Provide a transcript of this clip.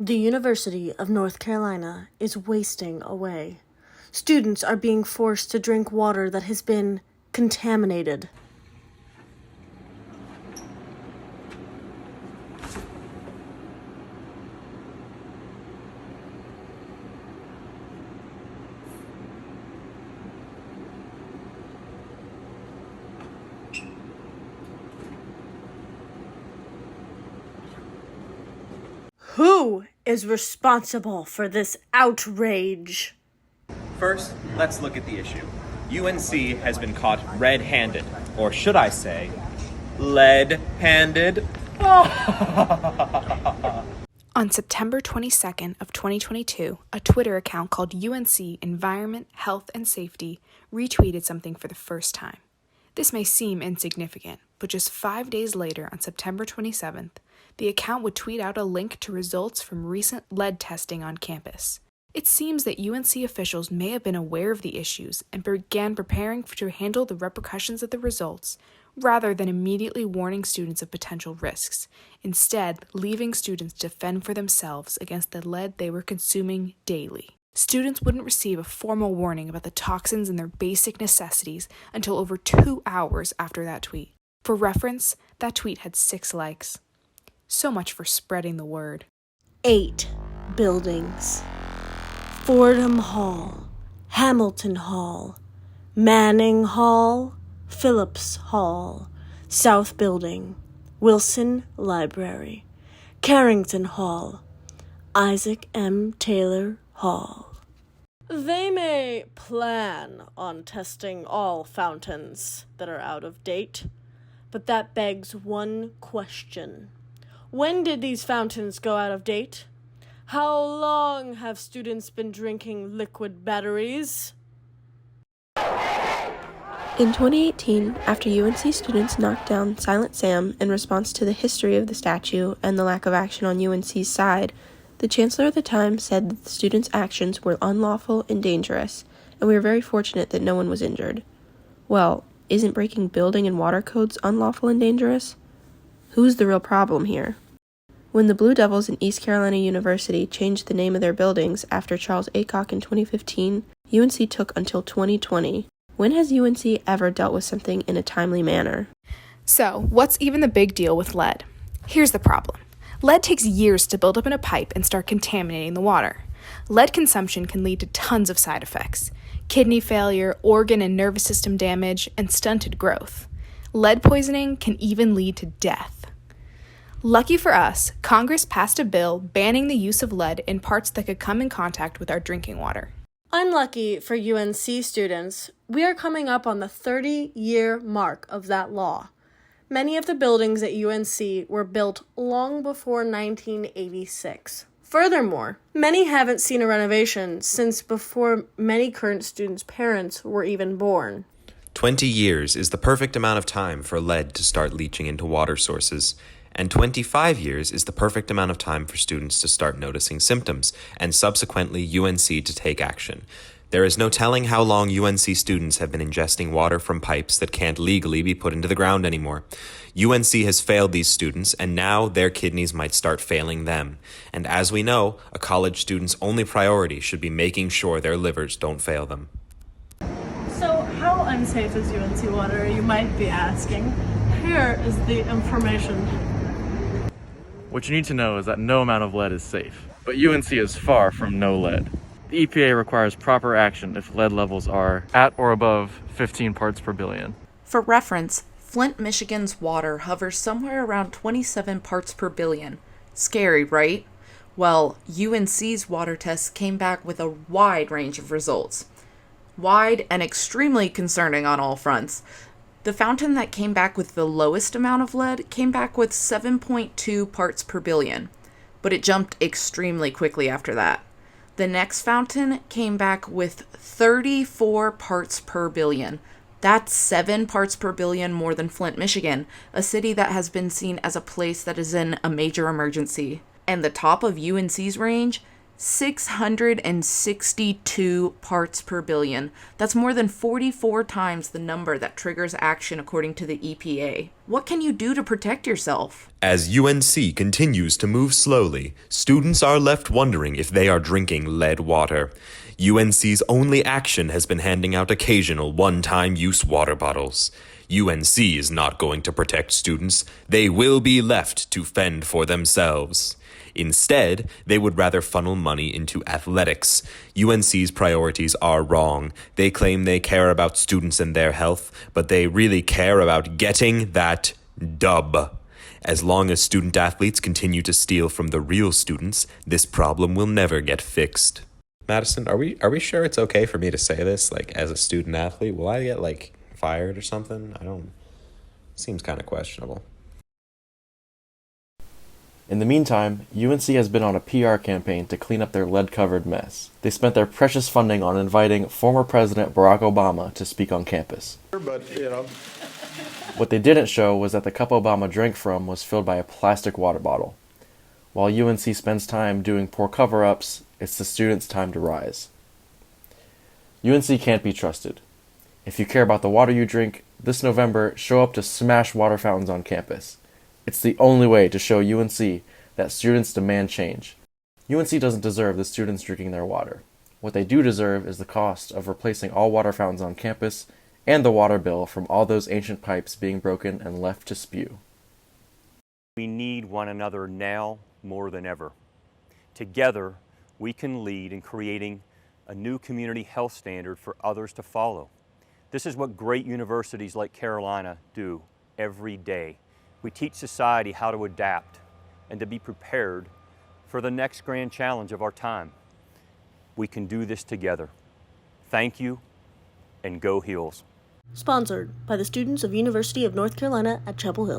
The University of North Carolina is wasting away. Students are being forced to drink water that has been contaminated. Who is responsible for this outrage? First, let's look at the issue. UNC has been caught red-handed, or should I say, lead-handed. On September 22nd of 2022, a Twitter account called UNC Environment, Health, and Safety retweeted something for the first time. This may seem insignificant, but just 5 days later, on September 27th, the account would tweet out a link to results from recent lead testing on campus. It seems that UNC officials may have been aware of the issues and began preparing to handle the repercussions of the results, rather than immediately warning students of potential risks, instead leaving students to fend for themselves against the lead they were consuming daily. Students wouldn't receive a formal warning about the toxins in their basic necessities until over 2 hours after that tweet. For reference, that tweet had 6 likes. So much for spreading the word. 8 buildings: Fordham Hall, Hamilton Hall, Manning Hall, Phillips Hall, South Building, Wilson Library, Carrington Hall, Isaac M. Taylor Hall. They may plan on testing all fountains that are out of date, but that begs one question. When did these fountains go out of date? How long have students been drinking liquid batteries? In 2018, after UNC students knocked down Silent Sam in response to the history of the statue and the lack of action on UNC's side, the chancellor at the time said that the students' actions were unlawful and dangerous, and we were very fortunate that no one was injured. Well, isn't breaking building and water codes unlawful and dangerous? Who's the real problem here? When the Blue Devils in East Carolina University changed the name of their buildings after Charles Aycock in 2015, UNC took until 2020. When has UNC ever dealt with something in a timely manner? So, what's even the big deal with lead? Here's the problem. Lead takes years to build up in a pipe and start contaminating the water. Lead consumption can lead to tons of side effects: kidney failure, organ and nervous system damage, and stunted growth. Lead poisoning can even lead to death. Lucky for us, Congress passed a bill banning the use of lead in parts that could come in contact with our drinking water. Unlucky for UNC students, we are coming up on the 30-year mark of that law. Many of the buildings at UNC were built long before 1986. Furthermore, many haven't seen a renovation since before many current students' parents were even born. 20 years is the perfect amount of time for lead to start leaching into water sources, and 25 years is the perfect amount of time for students to start noticing symptoms, and subsequently UNC to take action. There is no telling how long UNC students have been ingesting water from pipes that can't legally be put into the ground anymore. UNC has failed these students, and now their kidneys might start failing them. And as we know, a college student's only priority should be making sure their livers don't fail them. So how unsafe is UNC water, you might be asking? Here is the information. What you need to know is that no amount of lead is safe, but UNC is far from no lead. The EPA requires proper action if lead levels are at or above 15 parts per billion. For reference, Flint, Michigan's water hovers somewhere around 27 parts per billion. Scary, right? Well, UNC's water tests came back with a wide range of results. Wide and extremely concerning on all fronts. The fountain that came back with the lowest amount of lead came back with 7.2 parts per billion, but it jumped extremely quickly after that. The next fountain came back with 34 parts per billion. That's 7 parts per billion more than Flint, Michigan, a city that has been seen as a place that is in a major emergency. And the top of UNC's range, 662 parts per billion. That's more than 44 times the number that triggers action according to the EPA. What can you do to protect yourself? As UNC continues to move slowly, students are left wondering if they are drinking lead water. UNC's only action has been handing out occasional one-time use water bottles. UNC is not going to protect students. They will be left to fend for themselves. Instead, they would rather funnel money into athletics. UNC's priorities are wrong. They claim they care about students and their health, but they really care about getting that dub. As long as student athletes continue to steal from the real students, this problem will never get fixed. Madison, are we sure it's okay for me to say this? Like, as a student athlete, will I get, like, fired or something? Seems kind of questionable. In the meantime, UNC has been on a PR campaign to clean up their lead-covered mess. They spent their precious funding on inviting former President Barack Obama to speak on campus. What they didn't show was that the cup Obama drank from was filled by a plastic water bottle. While UNC spends time doing poor cover-ups, it's the students' time to rise. UNC can't be trusted. If you care about the water you drink, this November, show up to smash water fountains on campus. It's the only way to show UNC that students demand change. UNC doesn't deserve the students drinking their water. What they do deserve is the cost of replacing all water fountains on campus and the water bill from all those ancient pipes being broken and left to spew. We need one another now more than ever. Together, we can lead in creating a new community health standard for others to follow. This is what great universities like Carolina do every day. We teach society how to adapt and to be prepared for the next grand challenge of our time. We can do this together. Thank you, and go Heels. Sponsored by the students of University of North Carolina at Chapel Hill.